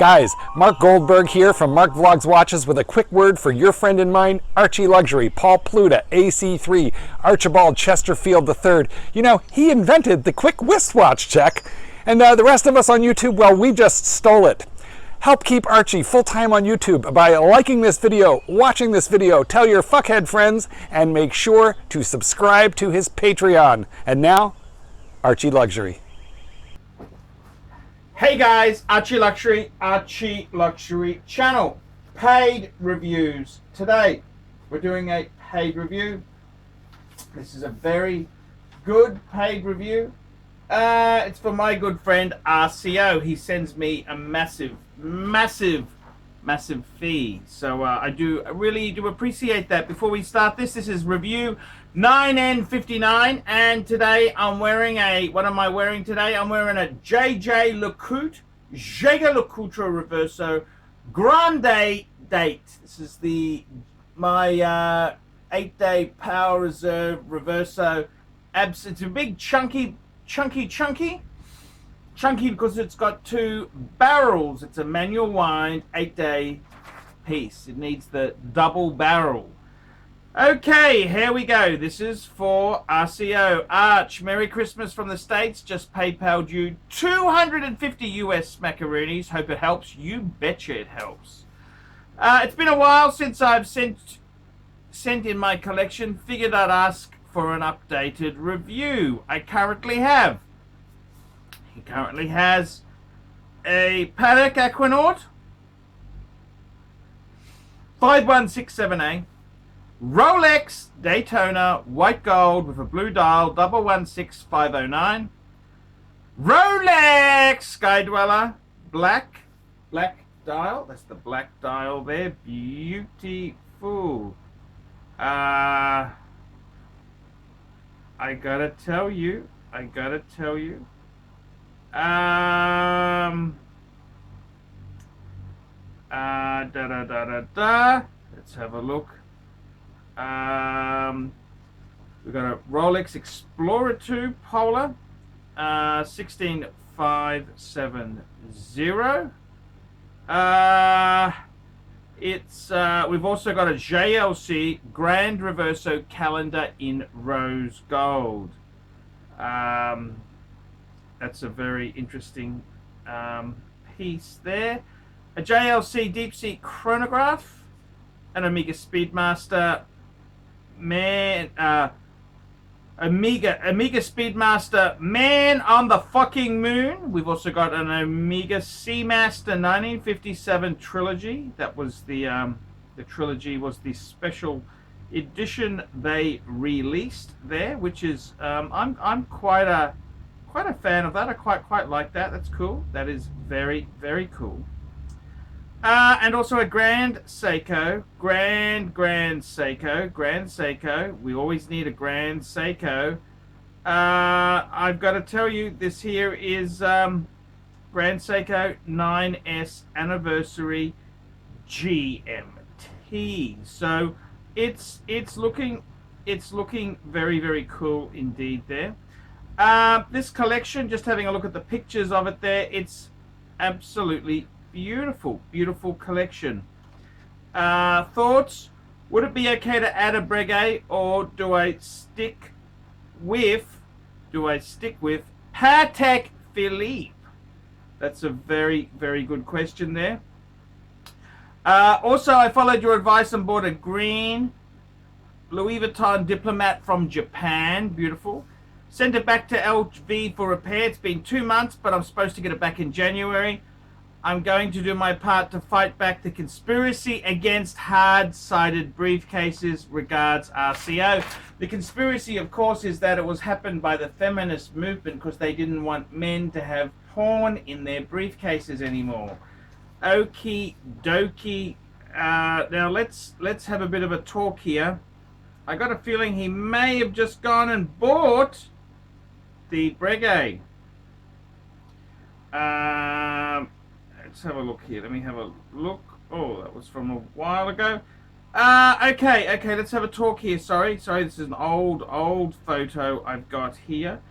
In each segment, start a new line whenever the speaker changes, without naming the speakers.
Guys, Mark Goldberg here from Mark Vlogs Watches with a quick word for your friend and mine, ArchieLuxury, Paul Pluta, AC3, Archibald Chesterfield III. You know, he invented the quick wristwatch check, and the rest of us on YouTube, well, we just stole it. Help keep Archie full-time on YouTube by liking this video, watching this video, tell your fuckhead friends, and make sure to subscribe to his Patreon. And now, ArchieLuxury.
Hey guys, ArchieLuxury channel. Paid reviews. Today, we're doing a paid review. This is a very good paid review. It's for my good friend RCO. He sends me a massive fee. So I really do appreciate that. Before we start this is review 9N59, and today I'm wearing what am I wearing today? I'm wearing a Jaeger LeCoultre Reverso Grande Date. This is my 8-day Power Reserve Reverso. It's a big chunky because it's got two barrels. It's a manual wind 8-day piece. It needs the double barrel. Okay, here we go. This is for RCO. Arch, Merry Christmas from the States. Just PayPal'd you 250 US smackaroonies. Hope it helps. You betcha it helps. It's been a while since I've sent in my collection. Figured I'd ask for an updated review. I currently have. He currently has a Patek Aquanaut 5167A, Rolex Daytona white gold with a blue dial 116509, Rolex Skydweller black dial. That's the black dial there. Beautiful. I gotta tell you. Let's have a look. We've got a Rolex Explorer 2 Polar 16570. We've also got a JLC Grand Reverso calendar in rose gold. That's a very interesting piece there. A JLC Deep Sea Chronograph, an Omega Speedmaster Omega Speedmaster Man on the fucking Moon. We've also got an Omega Seamaster 1957 trilogy. That was the trilogy was the special edition they released there, which is I'm quite a fan of that. I quite like that. That's cool. That is very cool. And also a Grand Seiko. Grand Seiko. We always need a Grand Seiko. I've got to tell you, this here is Grand Seiko 9S Anniversary GMT. So it's looking very cool indeed there. This collection, just having a look at the pictures of it there, it's absolutely beautiful collection. Thoughts? Would it be okay to add a Breguet, or do I stick with Patek Philippe? That's a very good question there. Also, I followed your advice and bought a green Louis Vuitton Diplomat from Japan. Beautiful. Sent it back to LV for repair. It's been 2 months, but I'm supposed to get it back in January. I'm going to do my part to fight back the conspiracy against hard-sided briefcases. Regards, RCO. The conspiracy, of course, is that it was happened by the feminist movement because they didn't want men to have porn in their briefcases anymore. Okie dokie. Now let's have a bit of a talk here. I got a feeling he may have just gone and bought the Breguet. Let's have a look here. Let me have a look. Oh, that was from a while ago. Okay, let's have a talk here. Sorry, this is an old photo I've got here.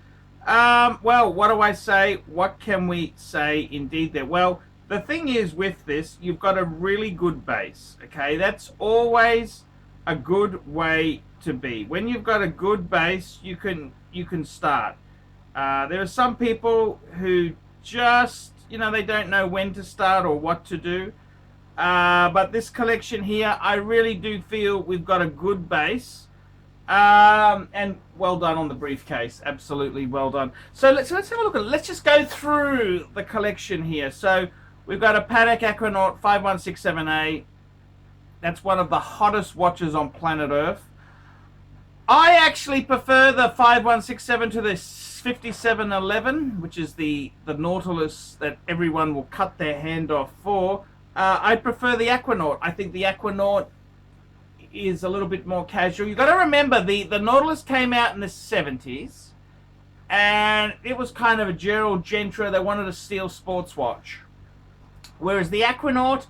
Well, what do I say? What can we say indeed there? Well, the thing is with this, you've got a really good base. Okay, that's always a good way to be. When you've got a good base, you can start. There are some people who just, you know, they don't know when to start or what to do. But this collection here, I really do feel we've got a good base. And well done on the briefcase, absolutely well done. So let's have a look at it. Let's just go through the collection here. So we've got a Patek Aquanaut 5167A. That's one of the hottest watches on planet Earth. I actually prefer the 5167 to the 5711, which is the Nautilus that everyone will cut their hand off for. I prefer the Aquanaut. I think the Aquanaut is a little bit more casual. You've got to remember, the Nautilus came out in the 70s, and it was kind of a Gerald Gentry. They wanted a steel sports watch. Whereas the Aquanaut,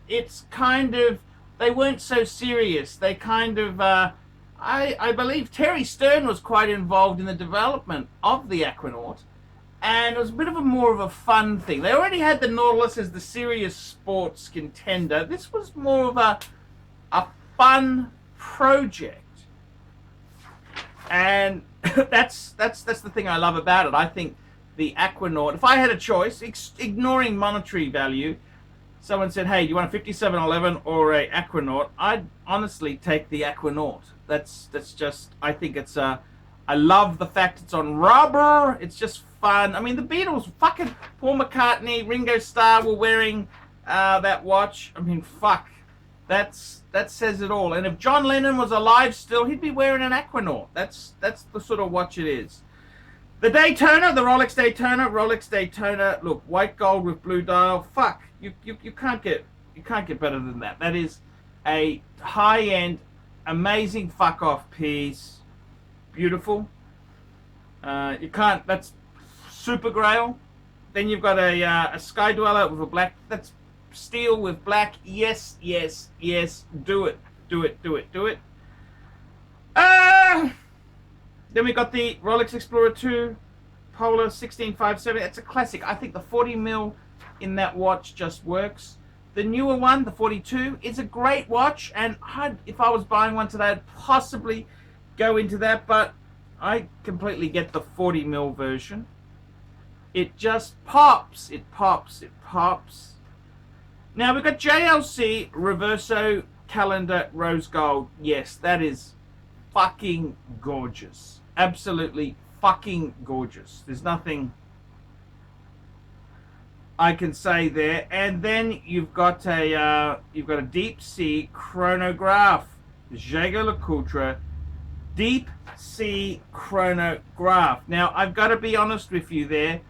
it's kind of, they weren't so serious. They kind of, I believe Terry Stern was quite involved in the development of the Aquanaut, and it was a bit of a more of a fun thing. They already had the Nautilus as the serious sports contender. This was more of a fun project, and that's the thing I love about it. I think the Aquanaut, if I had a choice, ignoring monetary value, someone said, hey, do you want a 5711 or a Aquanaut, I'd honestly take the Aquanaut. That's just, I think it's I love the fact it's on rubber. It's just fun. I mean, the Beatles, fucking Paul McCartney, Ringo Starr were wearing that watch. I mean, fuck. That says it all. And if John Lennon was alive still, he'd be wearing an Aquanaut. That's the sort of watch it is. The Daytona, the Rolex Daytona. Look, white gold with blue dial. Fuck, you can't get better than that. That is a high-end, amazing fuck off piece. Beautiful. You can't. That's super grail. Then you've got a Sky Dweller with a black. That's steel with black. Yes, yes, yes. Do it. Do it. Do it. Do it. Then we got the Rolex Explorer 2 Polar 16570. It's a classic. I think the 40mm in that watch just works. The newer one, the 42, is a great watch, and if I was buying one today, I'd possibly go into that, but I completely get the 40mm version. It just pops. It pops. It pops. Now we've got JLC Reverso Calendar Rose Gold. Yes, that is fucking gorgeous. Absolutely fucking gorgeous. There's nothing I can say there. And then you've got a Deep Sea Chronograph, Jaeger-LeCoultre Deep Sea Chronograph. Now I've got to be honest with you there.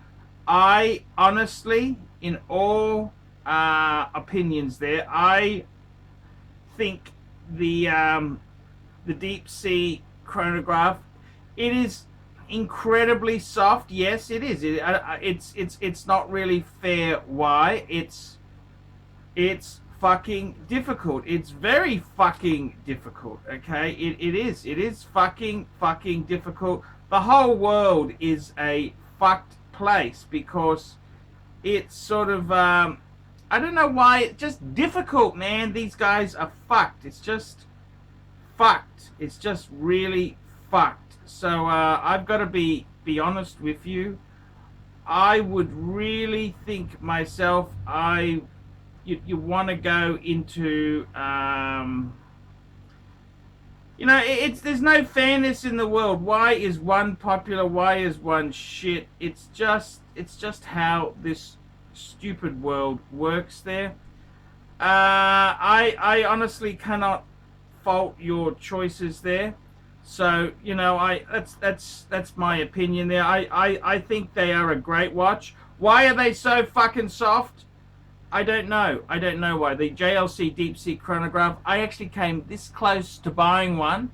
I honestly, in all opinions there, I think the Deep Sea Chronograph, it is incredibly soft. Yes, it is. It's not really fair. Why? It's fucking difficult. It's very fucking difficult. Okay, it is. It is fucking difficult. The whole world is a fucked place because it's sort of I don't know why. It's just difficult, man. These guys are fucked. It's just fucked. It's just really fucked. So I've got to be honest with you. I would really think myself, you want to go into you know, there's no fairness in the world. Why is one popular? Why is one shit? It's just how this stupid world works there. I honestly cannot fault your choices there. So, you know, that's my opinion there. I think they are a great watch. Why are they so fucking soft? I don't know. I don't know why. The JLC Deep Sea Chronograph, I actually came this close to buying one.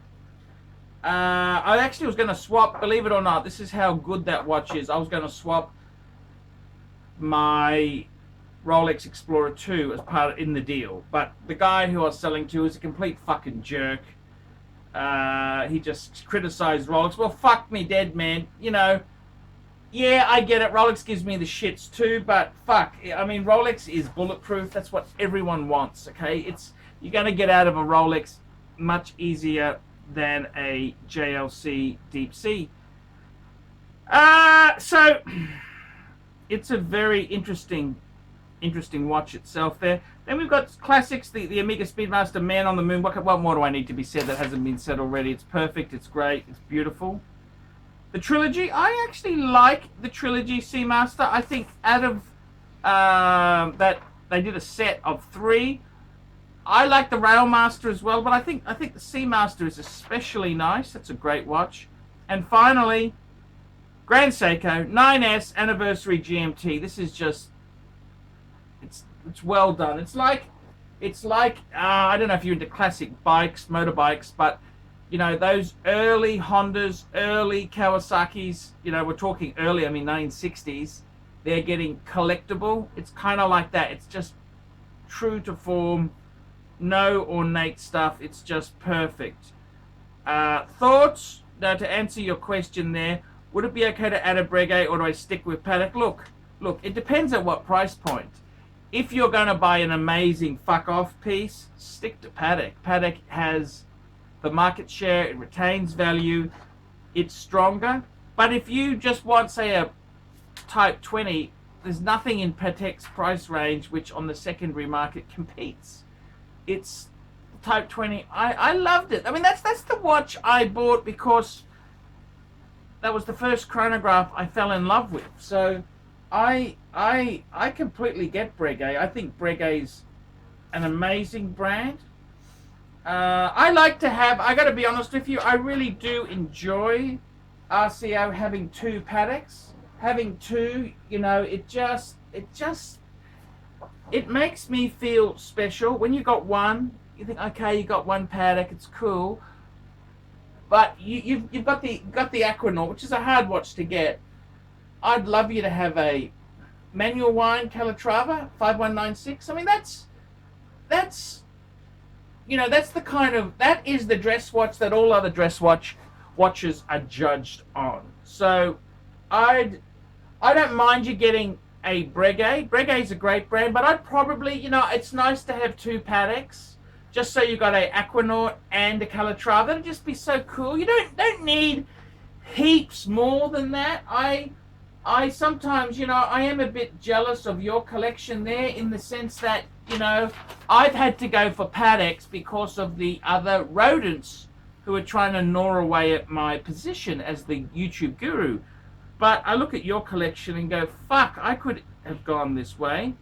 I actually was going to swap, believe it or not, this is how good that watch is. I was going to swap my Rolex Explorer 2 as part in the deal. But the guy who I was selling to is a complete fucking jerk. He just criticized Rolex. Well, fuck me dead, man. You know, Yeah, I get it. Rolex gives me the shits too, but fuck. I mean, Rolex is bulletproof. That's what everyone wants, okay? You're going to get out of a Rolex much easier than a JLC Deep Sea. So it's a very interesting watch itself there. Then we've got classics, the Omega Speedmaster Man on the Moon. What more do I need to be said that hasn't been said already? It's perfect, it's great, it's beautiful. The Trilogy, I actually like the Trilogy Seamaster. I think out of that, they did a set of 3. I like the Railmaster as well, but I think the Seamaster is especially nice. That's a great watch. And finally, Grand Seiko 9S Anniversary GMT. This is just, it's well done. It's like I don't know if you're into classic bikes, motorbikes, but you know, those early Hondas, early Kawasaki's, you know, we're talking early, I mean 1960s, they're getting collectible. It's kind of like that. It's just true to form, no ornate stuff. It's just perfect. Thoughts? Now, to answer your question there, would it be okay to add a Breguet or do I stick with Patek? Look, it depends at what price point. If you're going to buy an amazing fuck-off piece, stick to Patek. Patek has the market share, it retains value, it's stronger. But if you just want, say, a Type 20, there's nothing in Patek's price range which on the secondary market competes. It's Type 20. I loved it. I mean, that's the watch I bought because that was the first chronograph I fell in love with. So I completely get Breguet. I think Breguet's an amazing brand. I like to have, I gotta be honest with you, I really do enjoy RCO having 2 Pateks. Having 2, you know, it makes me feel special. When you got 1, you think, okay, you got 1 Patek, it's cool. But you've got the Aquanaut, which is a hard watch to get. I'd love you to have a manual wind Calatrava 5196. I mean, that's you know, that's the kind of, that is the dress watch that all other dress watches are judged on. So I don't mind you getting a Breguet. Breguet's a great brand, but I'd probably, you know, it's nice to have 2 Pateks, just so you got a Aquanaut and a Calatrava. That'd just be so cool. You don't need heaps more than that. I sometimes, you know, I am a bit jealous of your collection there in the sense that, you know, I've had to go for Pateks because of the other rodents who are trying to gnaw away at my position as the YouTube guru. But I look at your collection and go, fuck, I could have gone this way.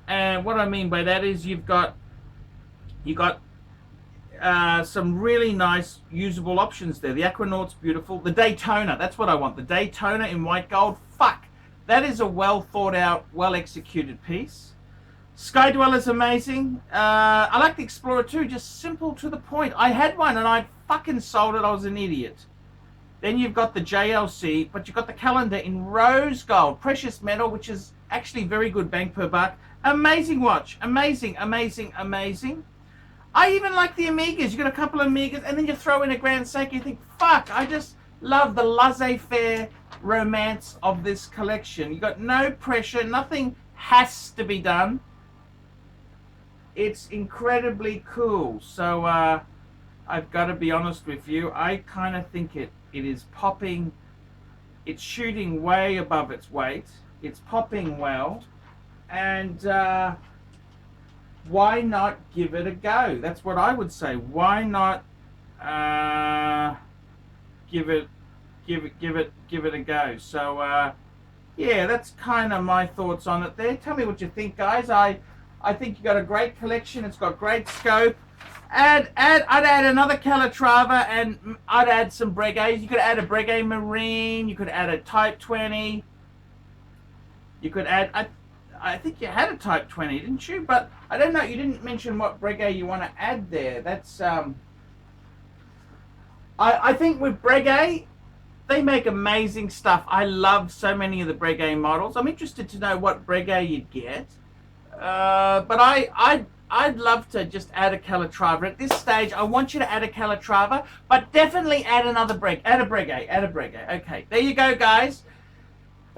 And what I mean by that is you got some really nice usable options there. The Aquanaut's beautiful. The Daytona, that's what I want. The Daytona in white gold. Fuck, that is a well thought out, well executed piece. Sky Dweller's amazing. I like the Explorer too, just simple to the point. I had one and I fucking sold it. I was an idiot. Then you've got the JLC, but you've got the calendar in rose gold, precious metal, which is actually very good bang per buck. Amazing watch. Amazing, amazing, amazing. I even like the Omegas. You got a couple of Omegas, and then you throw in a Grand Seiko. You think, fuck, I just love the laissez-faire romance of this collection. You got no pressure. Nothing has to be done. It's incredibly cool. So I've got to be honest with you. I kind of think it is popping. It's shooting way above its weight. It's popping well. And why not give it a go? That's what I would say. Why not give it a go? So yeah, that's kind of my thoughts on it there. Tell me what you think, guys. I think you got a great collection. It's got great scope. I'd add another Calatrava and I'd add some Breguets. You could add a Breguet Marine. You could add a Type 20. You could add, I think you had a Type 20, didn't you? But I don't know. You didn't mention what Breguet you want to add there. That's I think with Breguet, they make amazing stuff. I love so many of the Breguet models. I'm interested to know what Breguet you'd get. But I'd love to just add a Calatrava. At this stage, I want you to add a Calatrava, but definitely add another Breguet. Add a Breguet. Okay, there you go, guys.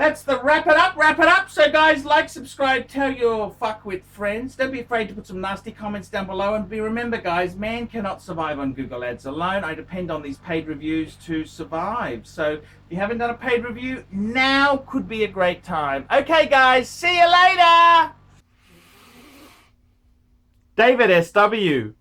That's the wrap it up. So guys, like, subscribe, tell your fuckwit friends. Don't be afraid to put some nasty comments down below. And remember guys, man cannot survive on Google Ads alone. I depend on these paid reviews to survive. So if you haven't done a paid review, now could be a great time. Okay guys, see you later. David SW.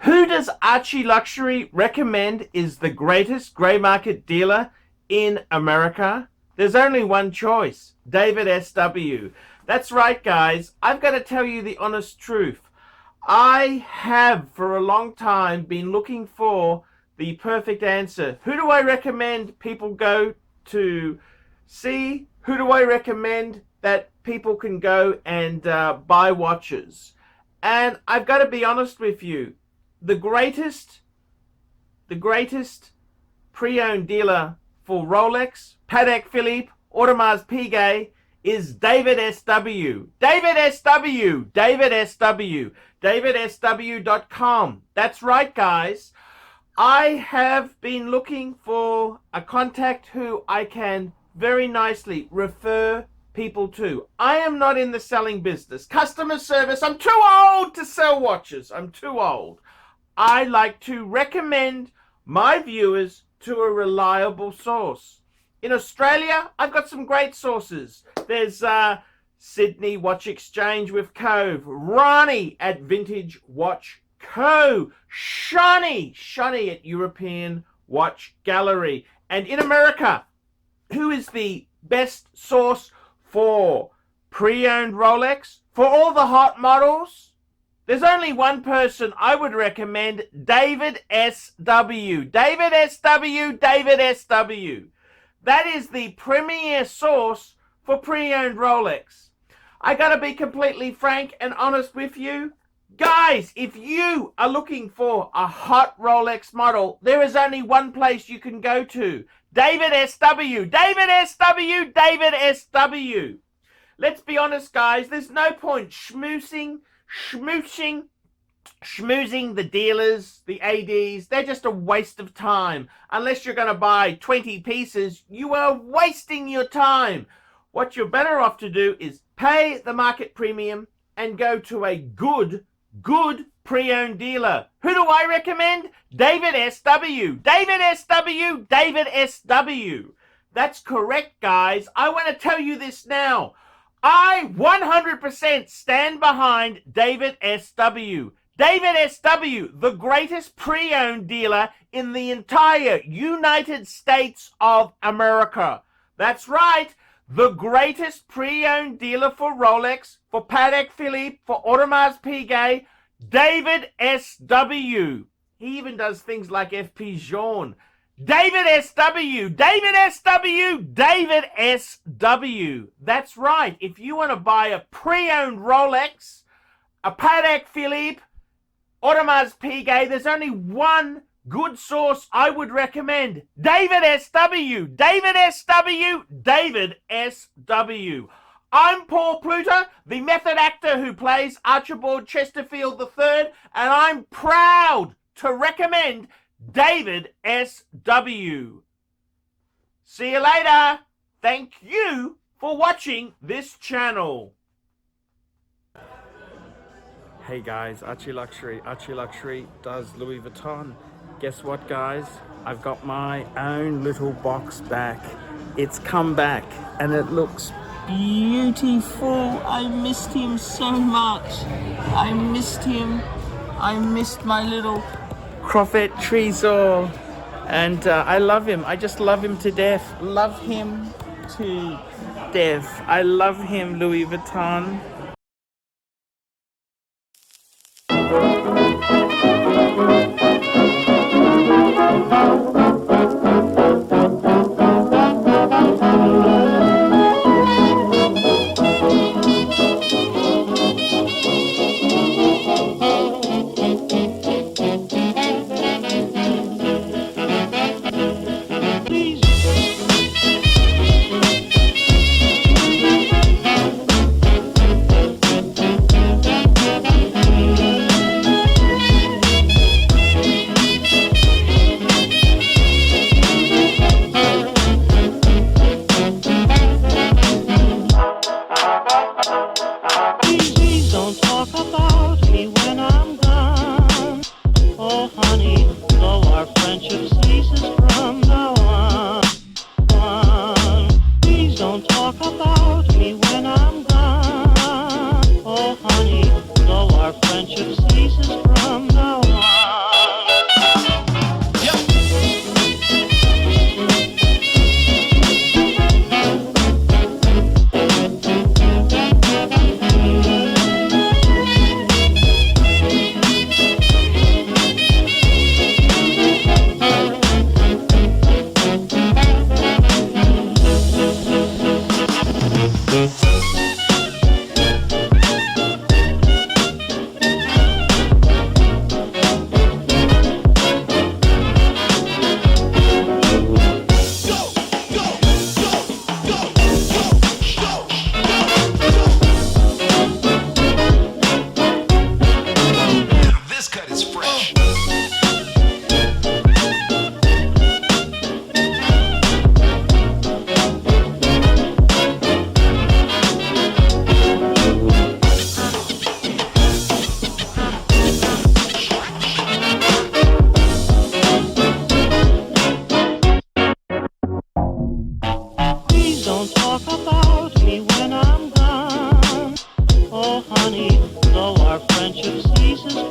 Who does ArchieLuxury recommend is the greatest grey market dealer in America? There's only one choice, David SW. That's right, guys. I've got to tell you the honest truth. I have, for a long time, been looking for the perfect answer. Who do I recommend people go to see? Who do I recommend that people can go and buy watches? And I've got to be honest with you. The greatest pre-owned dealer for Rolex, Patek Philippe, Audemars Piguet is David SW. DavidSW.com. That's right, guys. I have been looking for a contact who I can very nicely refer people to. I am not in the selling business. Customer service, I'm too old to sell watches. I'm too old. I like to recommend my viewers to a reliable source. In Australia, I've got some great sources. There's Sydney Watch Exchange with Cove, Ronnie at Vintage Watch Co, Shani at European Watch Gallery. And in America, who is the best source for pre-owned Rolex? For all the hot models? There's only one person I would recommend, David SW. David SW. That is the premier source for pre-owned Rolex. I gotta be completely frank and honest with you. Guys, if you are looking for a hot Rolex model, there is only one place you can go to. David SW. Let's be honest, guys. There's no point schmoozing the dealers, the ADs. They're just a waste of time. Unless you're going to buy 20 pieces, you are wasting your time. What you're better off to do is pay the market premium and go to a good pre-owned dealer. Who do I recommend? David SW. That's correct, guys. I want to tell you this now. I 100% stand behind David SW. David SW, the greatest pre-owned dealer in the entire United States of America. That's right, the greatest pre-owned dealer for Rolex, for Patek Philippe, for Audemars Piguet, David SW. He even does things like FP Journe. David SW. That's right. If you want to buy a pre-owned Rolex, a Patek Philippe, Audemars Piguet, there's only one good source I would recommend. David SW. I'm Paul Pluta, the method actor who plays Archibald Chesterfield III, and I'm proud to recommend David SW. See you later. Thank you for watching this channel. Hey guys, ArchieLuxury. ArchieLuxury does Louis Vuitton. Guess what, guys? I've got my own little box back. It's come back and it looks beautiful. I missed him so much. I missed him. I missed my little Prophet Trésor, and I love him. I just love him to death. Love him to death. I love him, Louis Vuitton.
friendship ceases from now on. Please don't talk about me when I'm gone. Oh, honey, though our friendship ceases